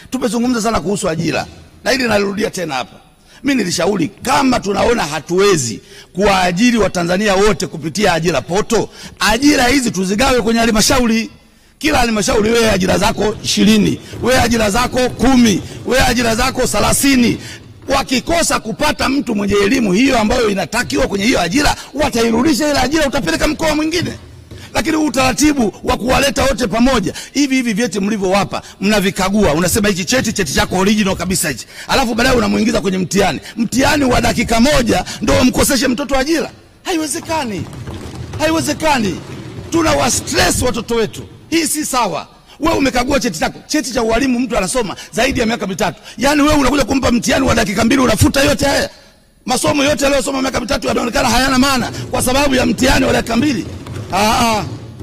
Tumezungumza sana kuhusu ajira. Na hili nalirudia tena hapa. Mimi nilishauri kama tunaona hatuwezi kuwaajiri Watanzania wote kupitia ajira poto, ajira hizi tuzigawe kwenye halmashauri. Kila halmashauri wewe ajira zako 20, wewe ajira zako 10, wewe ajira zako 30. Wakikosa kupata mtu mwenye elimu hiyo ambayo inatakiwa kwenye hiyo ajira, watairudisha ile ajira, utapeleka mkoa mwingine. Lakini utaratibu wa kuwaleta wote pamoja, hivi vyeti mlivyowapa mnavikagua, unasema hichi cheti chako original kabisa hichi. Alafu baadaye unamuingiza kwenye mtihani wa dakika moja ndio umkoseshe mtoto ajira. Haiwezekani. Haiwezekani. Tuna stress watoto wetu. Hii si sawa. Wewe umekagua cheti chako, cheti cha ualimu mtu anasoma zaidi ya miaka 3. Yaani wewe unakuja kumpa mtihani wa dakika 2 unafuta yote haya. Masomo yote aliyosoma miaka 3 yanaonekana hayana maana kwa sababu ya mtihani wa dakika 2.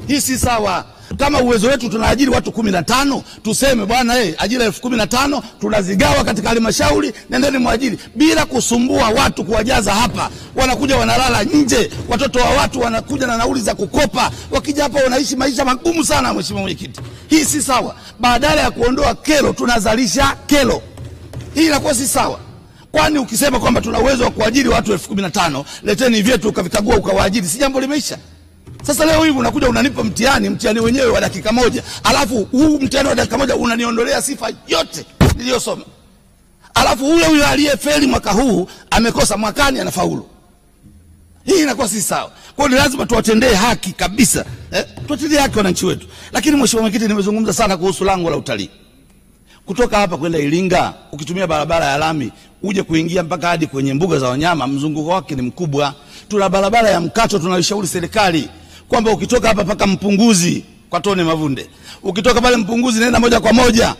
Hii si sawa. Kama uwezo wetu tunaajiri watu 15, tuseme bwana ajira 15,000 tunazigawa katika halmashauri, nendeni muajiri bila kusumbua watu kuwajaza hapa. Wanakuja wanalala nje, watoto wa watu wanakuja na nauli za kukopa. Wakija hapa wanaishi maisha magumu sana, mheshimiwa mwenyekiti. Hii si sawa. Badala ya kuondoa kero tunazalisha kero. Hii inakuwa si sawa. Kwani ukisema kwamba tuna uwezo wa kuajiri watu 15,000, leteni vyetu ukavikagua ukawaajiri, si jambo limeisha? Sasa leo hivi unakuja unanipa mtihani wenyewe wa dakika moja, alafu huu mtihani wa dakika moja unaniondolea sifa yote niliyosoma. Alafu ule aliyefeli mwaka huu amekosa mwakani anafaulu. Hii inakuwa si sawa. Kwa hiyo lazima tuwatendee haki kabisa. Tuwatendee haki wananchi wetu. Lakini mheshimiwa mwenyekiti, nimezungumza sana kuhusu lango la utalii. Kutoka hapa kwenda Iringa ukitumia barabara ya lami uje kuingia mpaka hadi kwenye mbuga za wanyama, mzunguko wake ni mkubwa. Tuna barabara ya mkato, tunalishauri serikali kwamba ukitoka hapa paka Mpunguzi kwa Tone Mavunde, ukitoka pale Mpunguzi nenda moja kwa moja,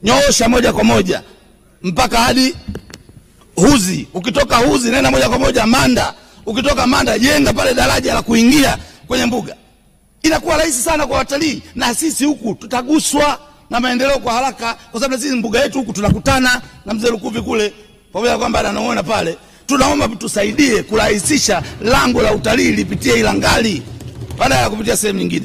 nyoosha moja kwa moja mpaka hadi Huzi, ukitoka Huzi nenda moja kwa moja Manda, ukitoka Manda jenga pale daraja la kuingia kwenye mbuga. Inakuwa rahisi sana kwa watalii, na sisi huku tutaguswa na maendeleo kwa haraka, kwa sababu sisi mbuga yetu huku tunakutana na mzee Lukuvi kule, pamoja kwamba anaona pale. Tunaomba tusaidie kurahisisha lango la utalii lipitie Ilangali badala ya kupitia sehemu nyingine.